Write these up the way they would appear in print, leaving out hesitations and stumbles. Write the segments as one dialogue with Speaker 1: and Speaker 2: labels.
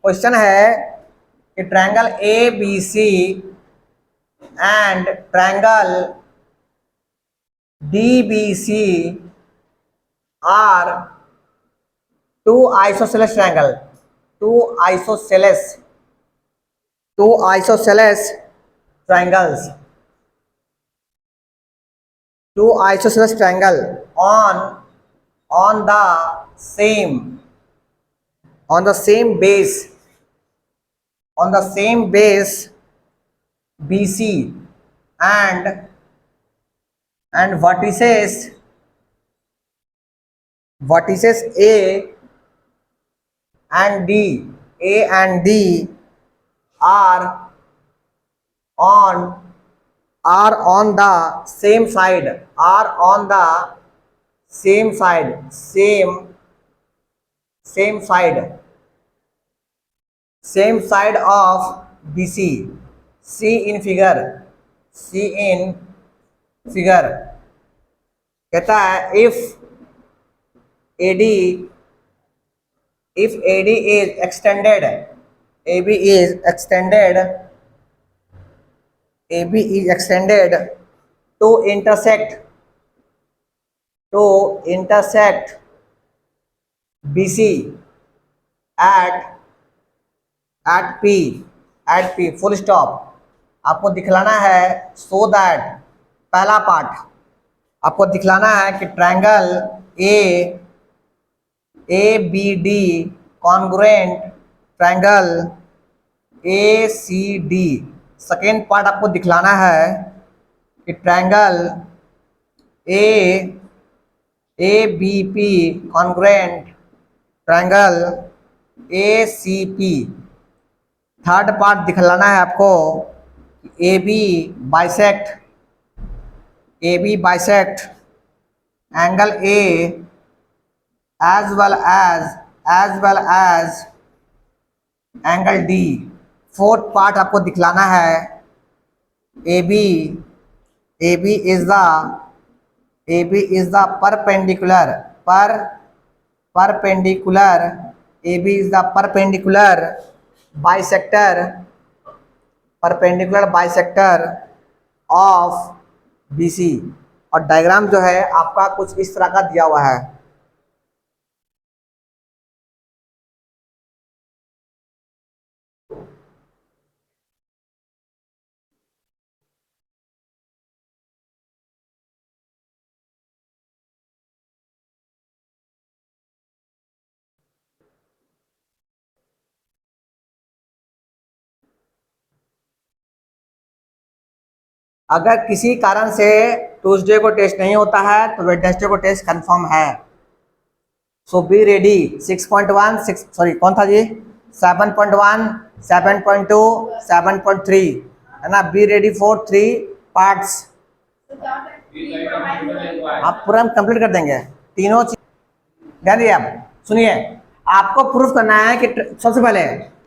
Speaker 1: Question है कि triangle A B C and triangle D B C are two isosceles triangle, two isosceles triangles, two isosceles triangle on the same base BC and vertices A and D are on the same side of BC. See in figure. कहता है if AD is extended, AB is extended to intersect BC at P full stop. आपको दिखलाना है so that पहला part आपको दिखलाना है कि triangle ABD congruent triangle ACD। Second part आपको दिखलाना है कि triangle ABP congruent triangle ACP। Third part दिखलाना है आपको AB bisect angle A as well as angle D। Fourth part आपको दिखलाना है AB is the perpendicular bisector of BC। और डायग्राम जो है आपका कुछ इस तरह का दिया हुआ है। अगर किसी कारण से ट्यूसडे को टेस्ट नहीं होता है तो वेडनेसडे को टेस्ट कंफर्म है। सो बी रेडी। 6.1 सॉरी कौन था जी 7.1 7.2 7.3 है ना। Be ready for 3 parts. आप पूरा कंप्लीट कर देंगे तीनों चीज। ध्यान दिए आप सुनिए, आपको प्रूफ करना है कि सबसे पहले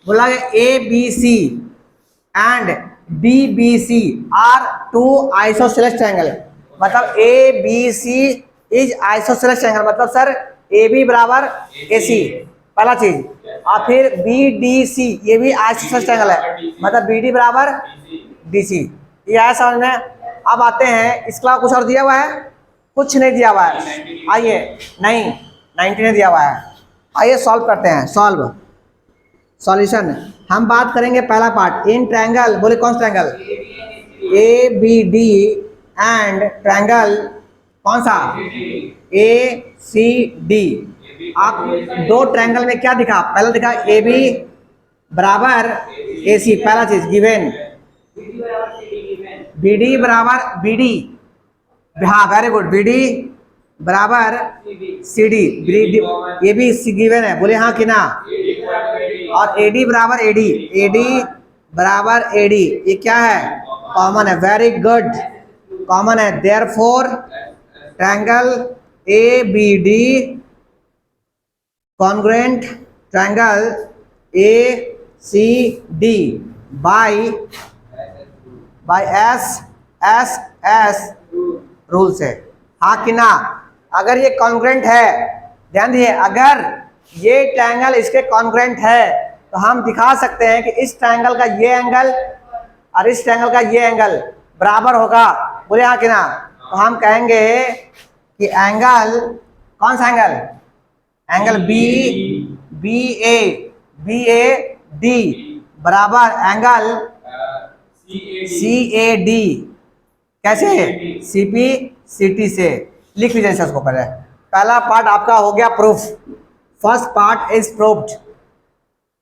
Speaker 1: बोला A B C and DBC are two isosceles triangle. मतलब ABC इज आइसोसेलेस ट्रायंगल, मतलब सर AB बराबर AC पहला चीज। और फिर BDC ये भी आइसोसेलेस ट्रायंगल है, मतलब BD बराबर DC। ये आया समझ में। अब आते हैं इसके अलावा कुछ और दिया हुआ है? कुछ नहीं दिया हुआ है। आइए नहीं 90 नहीं दिया हुआ है। आइए सॉल्व करते हैं। सॉल्यूशन हम बात करेंगे पहला पार्ट इन ट्रायंगल। बोले कौन सा ट्रायंगल? ABD एंड ट्रायंगल कौन सा? ACD। आप दो ट्रायंगल में क्या दिखा? पहला दिखा AB बराबर AC पहला चीज गिवन, BD बराबर BD, हाँ वेरी गुड, BD बराबर CD, ये भी गिवन है, बोले हाँ कि ना। और AD बराबर AD, ये क्या है? कॉमन है, वेरी गुड कॉमन है। Therefore triangle ABD congruent triangle ACD by S rule से, हाँ कि ना। अगर ये कॉन्ग्रुएंट है, ध्यान दिए, अगर ये ट्रायंगल इसके कॉन्ग्रुएंट है तो हम दिखा सकते हैं कि इस ट्रायंगल का ये एंगल और इस ट्रायंगल का ये एंगल बराबर होगा। बोले हाँ कि ना? तो हम कहेंगे कि एंगल, कौन सा angle? Angle B A D बराबर एंगल सी ए डी। कैसे? सी पी सी टी से। लिख लीजिए इसको पहले। पहला पार्ट आपका हो गया proof, first part is proved.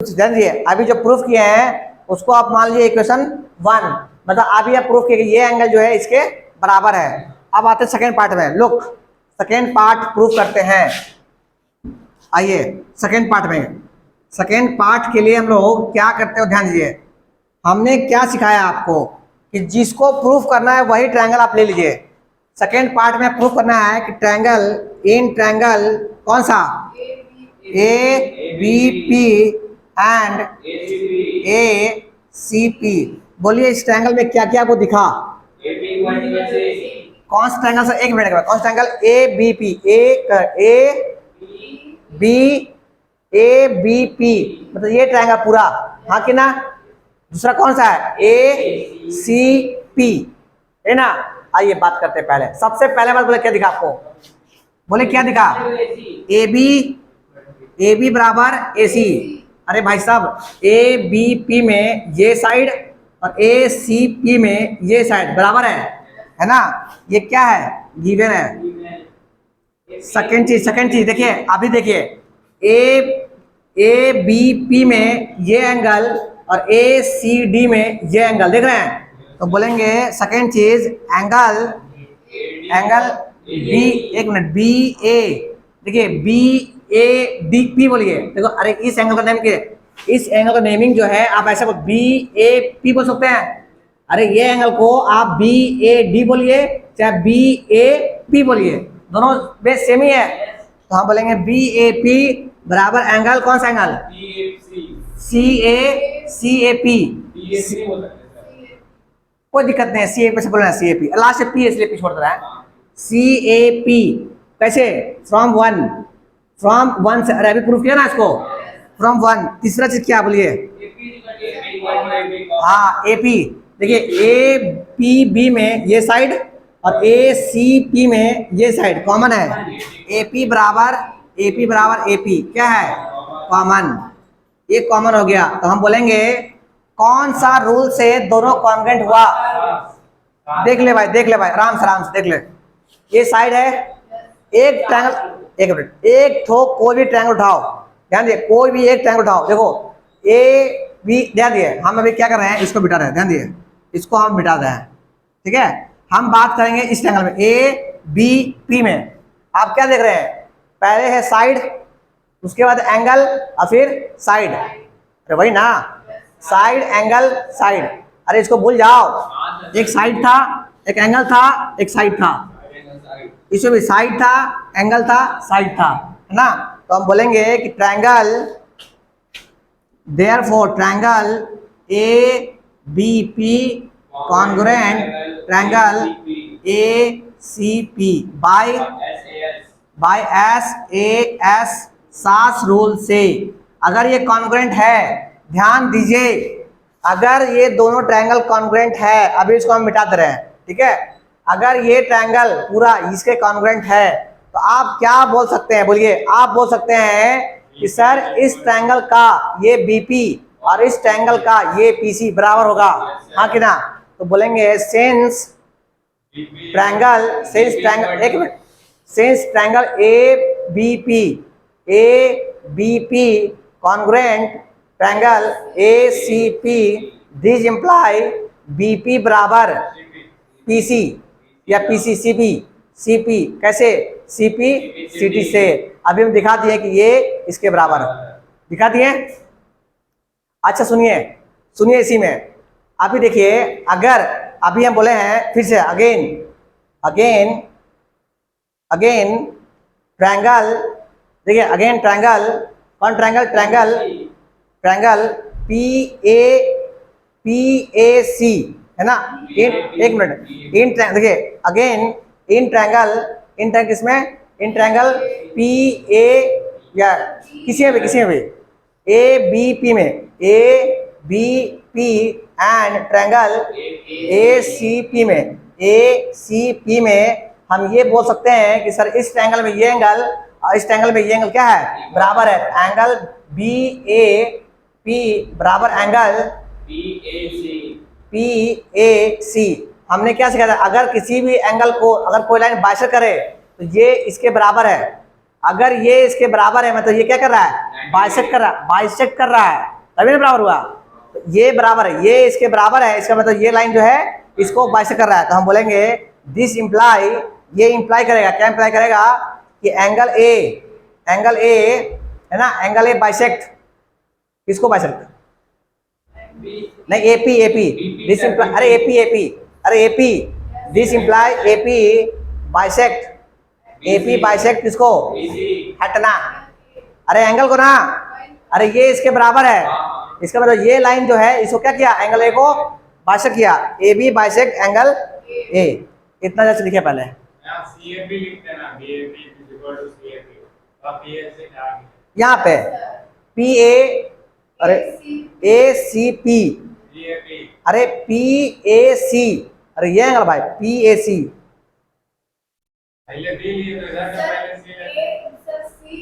Speaker 1: जानिए अभी जो प्रूफ किए हैं उसको आप मान लीजिए इक्वेशन 1, मतलब अभी आप प्रूफ किए कि ये एंगल जो है इसके बराबर है। अब आते हैं सेकेंड पार्ट में। लुक, सेकेंड पार्ट प्रूफ करते हैं। आइए सेकेंड पार्ट में। सेकेंड पार्ट के लिए हम लोग क्या करते हो ध्यान दीजिए। हमने क्या सिखाया आपको कि जिसको प्रूफ करना है वही ट्रायंगल आप ले लीजिए। सेकेंड पार्ट में प्रूफ करना है कि ट्रायंगल, इन ट्रायंगल कौन सा? A B P and A C P. बोलिए इस ट्रायंगल में क्या क्या आपको दिखा? कौन सा ट्रायंगल? सर एक मिनट का, कौन सा triangle? A B P, A B P, मतलब ये ट्रायंगल पूरा, हाँ कि ना? दूसरा कौन सा है? ए सी पी, है ना? आइए बात करते हैं। पहले सबसे पहले बात बोले क्या दिखा आपको? बोले क्या दिखा? ए बी बराबर ए सी। अरे भाई साहब, ए बी पी में ये साइड और ए सी पी में ये साइड बराबर है ना? ये क्या है? गिवन है। सेकेंड चीज देखिए, अभी देखिए ए बी पी में ये एंगल और ए सी डी में ये एंगल देख रहे हैं। तो बोलेंगे सेकेंड चीज एंगल बी, एक मिनट, बी ए, देखिए बी ए डी पी बोलिए। देखो, अरे इस एंगल का नेम क्या है? इस एंगल का नेमिंग जो है आप ऐसा बी ए पी बोल सकते हैं। अरे ये एंगल को आप बी ए डी बोलिए चाहे बी ए पी बोलिए, दोनों बेस सेम ही है। तो हम बोलेंगे बी ए पी बराबर एंगल, कौन सा एंगल? C A P. कोई दिक्कत नहीं है, सी ए पी से बोलना, सी ए पी लास्ट से पी इसलिए पी छोड़ रहा है। सी ए पी कैसे? फ्रॉम वन से। अरे अभी प्रूफ किया ना इसको, फ्रॉम वन। तीसरा चीज क्या बोलिए? हाँ ए पी। देखिए ए पी बी में ये साइड और ए सी पी में ये साइड कॉमन है। ए पी बराबर ए पी क्या है? कॉमन। ये कॉमन हो गया तो हम बोलेंगे कौन सा रूल से दोनों कॉन्ग्रुएंट हुआ? देख ले भाई आराम से देख ले। ये साइड है, एक ट्रायंगल, एक मिनट, एक ठो कोई भी ट्रायंगल उठाओ, ध्यान दिए, कोई भी एक ट्रायंगल उठाओ। देखो ए बी, ध्यान दिए, हम अभी क्या कर रहे हैं? इसको मिटा रहे हैं, ध्यान दिए, इसको हम मिटा रहे हैं। ठीक है, हम बात करेंगे इस ट्रायंगल में ए बी पी में। आप क्या देख रहे हैं? पहले है साइड, उसके बाद एंगल और फिर साइड। अरे वही ना, साइड एंगल साइड। अरे इसको भूल जाओ, एक साइड था, एक एंगल था, एक साइड था। इसमें भी साइड था, एंगल था, साइड था, है ना? तो हम बोलेंगे कि triangle, therefore triangle A B P congruent triangle A C P by S A S SAS rule से। अगर ये कॉन्ग्रुएंट है, ध्यान दीजिए, अगर ये दोनों ट्रायंगल कॉन्ग्रुएंट है, अभी इसको हम मिटा दे रहे हैं, ठीक है? अगर ये ट्रायंगल पूरा इसके कॉन्ग्रुएंट है तो आप क्या बोल सकते हैं? बोलिए, आप बोल सकते हैं कि सर इस ट्रायंगल का ये बीपी और इस ट्रायंगल का ये पीसी बराबर होगा, हाँ कि ना? तो बोलेंगे सिंस ट्रायंगल, एक minute, since triangle A B P congruent triangle A C P, this imply BP बराबर पीसी या पीसी सीपी। कैसे? सीपी सीटी से। अभी हम दिखा दिए कि ये इसके बराबर दिखा दिए। अच्छा सुनिए इसी में अभी देखिए, अगर अभी हम बोले हैं फिर से अगेन ट्रायंगल, देखिए अगेन ट्रायंगल, कौन ट्रायंगल पी ए सी, है ना? एक मिनट, देखिए अगेन इन ट्रायंगल किसमें? पी ए या किसी में भी ए बी पी में A B P and triangle A C P में, ए सी पी में हम ये बोल सकते हैं कि सर इस ट्रायंगल में ये एंगल और इस ट्रायंगल में ये एंगल क्या है, बराबर है। एंगल बी ए पी बराबर एंगल पी ए सी। हमने क्या सीखा था, अगर किसी भी एंगल को अगर कोई लाइन बाइसेक्ट करे तो ये इसके बराबर है। अगर ये इसके बराबर है मतलब ये क्या कर रहा है, बाइसेक्ट कर रहा है, बाइसेक्ट कर रहा है, तभी ना बराबर हुआ। तो ये बराबर है, ये इसके बराबर है, इसका मतलब ये लाइन जो है इसको बाइसेक्ट कर रहा है। तो हम बोलेंगे दिस इम्प्लाई, ये इम्प्लाई करेगा, क्या इम्प्लाई करेगा कि एंगल ए है ना, एंगल ए बाइसेक्ट किसको बाइसेक्ट, नहीं एपी दिस इम्प्लाई, अरे AP this imply AP bisect किसको, हटना, अरे एंगल को ना, अरे ये इसके बराबर है, इसका मतलब ये लाइन जो है इसको क्या किया, एंगल ए को बाइसेक्ट किया, A B bisect angle A. इतना जैसे लिखे पहले, यहाँ पे पी ए, अरे ए सी पी, अरे पी ए सी, अरे ये एंगल भाई पी ए सी,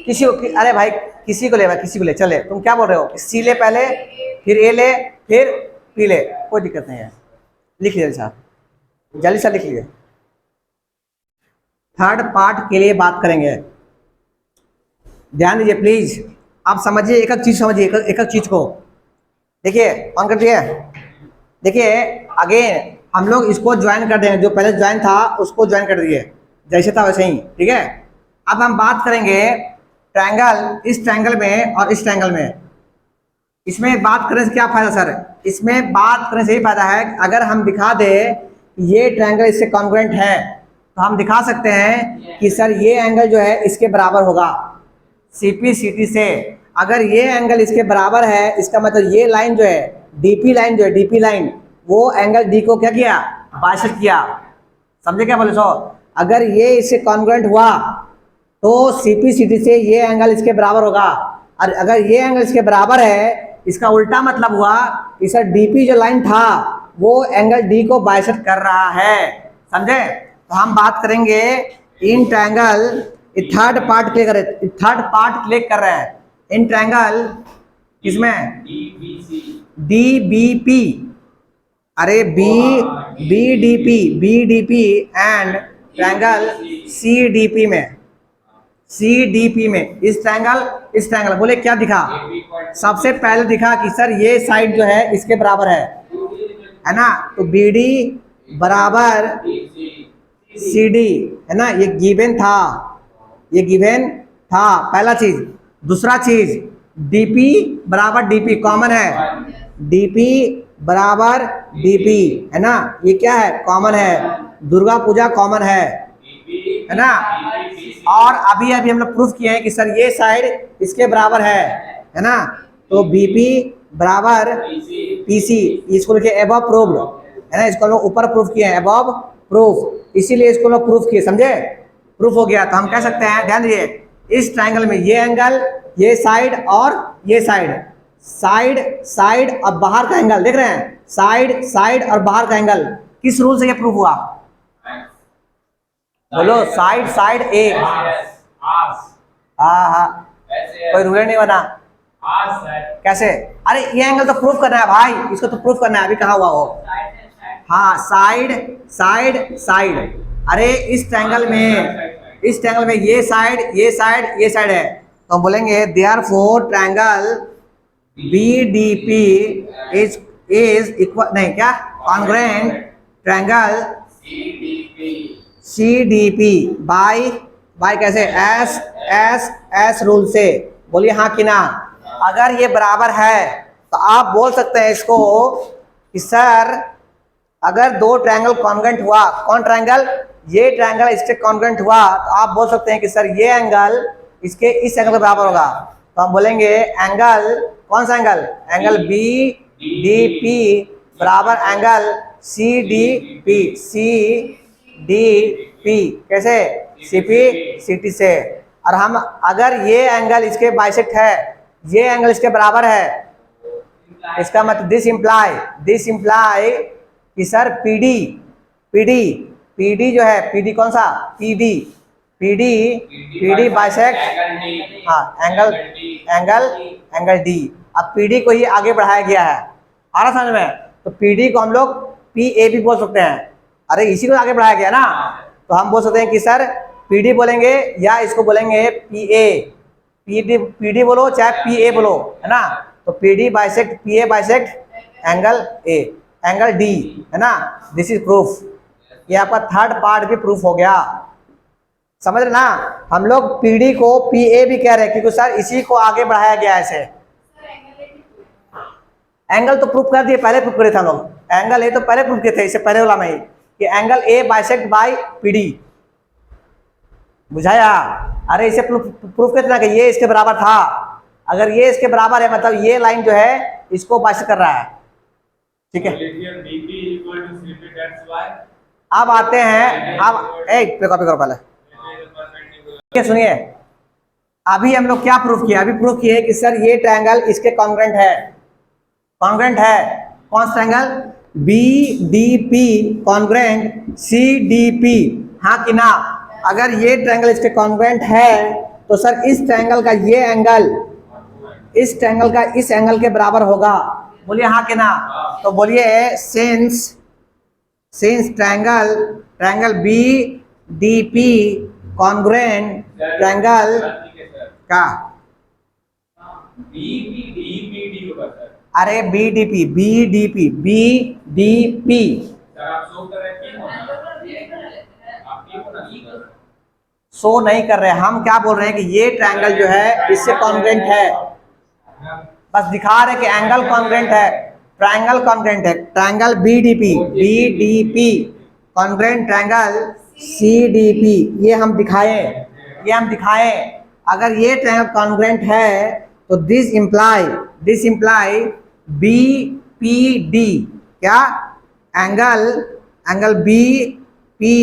Speaker 1: किसी को, अरे भाई किसी को ले भाई, किसी को ले, चले तुम क्या बोल रहे हो, सी ले पहले, फिर ए ले, फिर पी ले, कोई दिक्कत नहीं है, लिख लीजिए साहब, जल्दी से लिख लीजिए। थर्ड पार्ट के लिए बात करेंगे, ध्यान दीजिए प्लीज, आप समझिए, एक एक चीज समझिए, एक एक चीज को देखिए, ऑन कर दिए, देखिए अगेन हम लोग इसको ज्वाइन कर देंगे, जो पहले ज्वाइन था उसको ज्वाइन कर दिए, जैसे था वैसे ही, ठीक है। अब हम बात करेंगे ट्रायंगल, इस ट्रायंगल में और इस ट्रायंगल में, इसमें बात करने से क्या फायदा सर, इसमें बात करने से यही फायदा है अगर हम दिखा दे ये ट्रायंगल इससे कॉन्ग्रुएंट है तो हम दिखा सकते हैं कि सर ये एंगल जो है इसके बराबर होगा सीपी सीटी से। अगर ये एंगल इसके बराबर है, इसका मतलब ये लाइन जो है डीपी लाइन, जो है डीपी लाइन, वो एंगल डी को क्या किया, बाइसेक्ट किया, समझे क्या बोले सो। अगर ये इससे कॉन्ग्रुएंट हुआ तो सीपी सीटी से ये एंगल इसके बराबर होगा, और अगर ये एंगल इसके बराबर है इसका उल्टा मतलब हुआ कि सर डीपी जो लाइन था वो एंगल डी को बाइसेक्ट कर रहा है, समझे। तो हम बात करेंगे in triangle, third part click कर, थर्ड पार्ट क्लिक कर रहे हैं इन ट्रायंगल किसमें, डी बी पी, अरे B D P and triangle C D P में, इस ट्रायंगल बोले क्या दिखा, सबसे पहले दिखा कि सर ये साइड जो है इसके बराबर है ना, तो बी डी बराबर सी डी है ना, ये गिवन था पहला चीज। दूसरा चीज डीपी बराबर डीपी कॉमन है, डीपी बराबर डीपी है ना, ये क्या है कॉमन है, दुर्गा पूजा कॉमन है ना। और अभी हम लोग प्रूफ किए हैं कि सर ये साइड इसके बराबर है ना, तो बीपी बराबर पीसी, इसको लिखे एबव प्रूव्ड है ना, इसको हम लोग ऊपर प्रूफ किए हैं, एबव प्रूफ, इसीलिए इसको लोग प्रूफ किए, समझे, प्रूफ हो गया। तो हम कह सकते हैं, ध्यान दीजिए, इस ट्रायंगल में ये एंगल, ये साइड और ये साइड और बाहर का एंगल देख रहे हैं, साइड और बाहर का एंगल किस रूल से ये प्रूफ हुआ, बोलो साइड ए, हाँ कोई रूल नहीं बना, कैसे, अरे ये एंगल तो प्रूफ करना है भाई, इसको तो प्रूफ करना है, अभी कहा हुआ हो, हाँ साइड, अरे इस ट्रायंगल में ये साइड है, तो हम बोलेंगे therefore triangle BDP is equal, नहीं क्या, कॉन्ग्रुएंट ट्रायंगल सीडीपी बाय कैसे, एस रूल से, बोलिए हाँ कि ना। अगर ये बराबर है तो आप बोल सकते हैं इसको कि सर अगर दो ट्रायंगल कॉन्ग्रुएंट हुआ, कौन ट्रायंगल, ये ट्रायंगल इससे कॉन्ग्रुएंट हुआ, तो आप बोल सकते हैं कि सर ये एंगल इसके इस एंगल के बराबर होगा, तो हम बोलेंगे एंगल, कौन सा एंगल बी डी पी बराबर एंगल सी डी पी, कैसे, सीपी सीटी से। और हम अगर ये एंगल इसके बाइसेक्ट है, ये एंगल इसके बराबर है, इसका मतलब दिस इम्प्लाई कि सर पीडी पीडी पीडी जो है, पीडी कौन सा, पीडी पीडी पीडी बाइसेक्ट, हाँ एंगल एंगल एंगल डी। अब पीडी को ही आगे बढ़ाया गया है, आ रहा समझ में। तो पीडी को हम लोग पी ए भी बोल सकते हैं, अरे इसी को आगे बढ़ाया गया ना। तो हम बोल सकते हैं कि सर पीडी बोलेंगे या इसको बोलेंगे पी ए, पीडी बोलो चाहे पी ए बोलो, है ना। तो PD bisect P A bisect angle A, angle D, है ना। This is proof. ये आपका थर्ड पार्ट भी प्रूफ हो गया, समझ रहे ना। हम लोग पीडी को पी ए भी कह रहे हैं क्योंकि सर इसी को आगे बढ़ाया गया है ऐसे। एंगल तो प्रूफ कर दिए, पहले प्रूफ करे थे हम लोग, एंगल ए तो पहले प्रूफ किए थे, इससे पहले वाला में ही कि angle A bisect by P, बुझाया। अरे इसे प्रूफ कितना कि ये इसके बराबर था, अगर ये इसके बराबर है मतलब ये लाइन जो है इसको बाइसेक्ट कर रहा है, ठीक है। अब आते हैं, अब एक पे कॉपी करो पहले, सुनिए। अभी हम लोग क्या प्रूफ किया, अभी प्रूफ किए कि सर ये ट्रायंगल इसके कॉन्ग्रेंट है, कॉन्ग्रेंट है। कौन सा triangle, B D P congruent C D P, हाँ कि ना। अगर ये ट्रायंगल इसके कॉन्ग्रेंट है तो सर इस ट्रायंगल का ये एंगल इस ट्रायंगल का इस एंगल के बराबर होगा, बोलिए हाँ कि ना। तो बोलिए since triangle B D P congruent triangle का, अरे बी डी पी शो नहीं कर रहे, हम क्या बोल रहे हैं कि ये ट्रायंगल जो है इससे कॉन्ग्रेंट है, बस दिखा रहे कि एंगल कॉन्ग्रेंट है, ट्रायंगल कॉन्ग्रेंट है। Triangle B D P congruent triangle C D P, ये हम दिखाए। अगर ये ट्रायंगल कॉन्ग्रेंट है तो this imply B P D, क्या, एंगल बी पी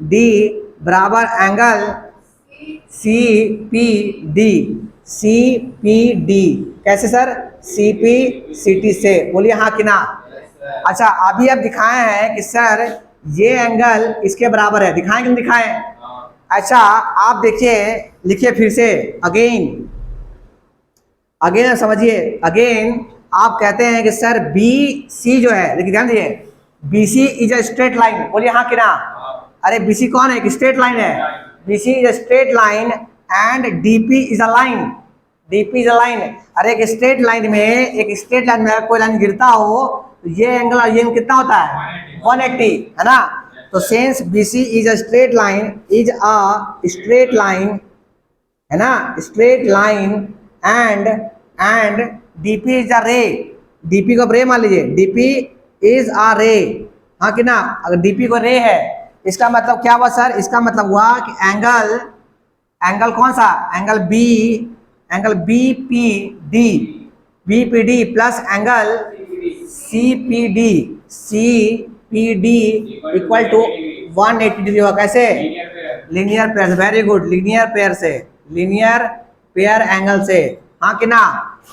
Speaker 1: डी बराबर एंगल सी पी डी। कैसे sir, C P C T से, बोलिए हाँ कि ना। अच्छा अभी अब दिखाए हैं कि सर ये एंगल इसके बराबर है, दिखाएं कि नहीं दिखाएं। अच्छा आप देखिए, लिखिए फिर से, अगेन समझिए। अगेन आप कहते हैं कि सर बी सी जो है, देखिए ध्यान दीजिए, B C is a straight line, बोलिए हाँ कि ना। अरे बी सी कौन है, एक स्ट्रेट लाइन है, B C is a straight line and D P is a line, अरे एक स्ट्रेट लाइन में अगर कोई लाइन गिरता हो तो ये एंगल कितना होता है, 180, है ना। तो since B C is a straight line, है ना, straight line and DP is a ray, DP को रे मान लीजिए, डीपी इज अ रे, हाँ कि ना। अगर डीपी को रे है इसका मतलब क्या हुआ सर, इसका मतलब हुआ कि एंगल कौन सा, angle B P D plus angle C P D equal to 180 degree होगा। कैसे, linear pair, very good, linear pair angle से, हाँ कि ना।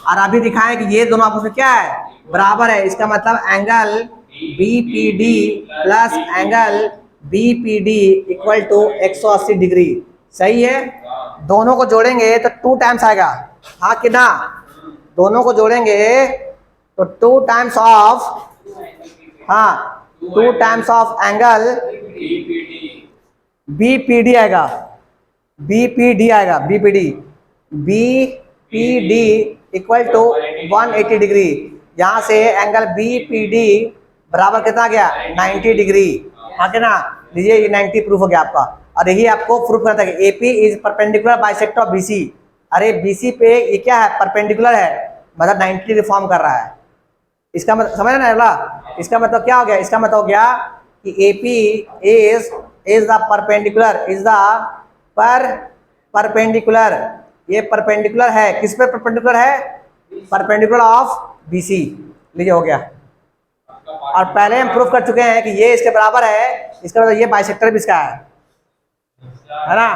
Speaker 1: और अभी दिखाएं कि ये दोनों आपस में क्या है, बराबर है। इसका मतलब angle B P D plus angle B P D equal to 180 degree, सही है। दोनों को जोड़ेंगे तो 2 टाइम्स आएगा, हाँ कि ना। दोनों को जोड़ेंगे तो 2 टाइम्स ऑफ, हाँ 2 times of angle B P D आएगा, B P D equal to 180 degree. यहाँ से एंगल बी पी डी बराबर कितना गया, 90 डिग्री, हाँ कि ना। लीजिए ये 90 प्रूफ हो गया आपका। और यही आपको प्रूफ करता है कि AP is perpendicular bisect of BC. अरे बीसी पे ये क्या है, परपेंडिकुलर है, मतलब 90 डिग्री फॉर्म कर रहा है। इसका मतलब समझ रहे ना, इसका मतलब क्या हो गया, इसका मतलब हो गया कि एपी इज द परपेंडिकुलर, ये परपेंडिकुलर है, किस पे परपेंडिकुलर है, परपेंडिकुलर ऑफ बीसी। लीजिए हो गया। और पहले हम प्रूफ कर चुके हैं कि ये इसके बराबर है, इसका मतलब ये बाइसेक्टर भी इसका है ना।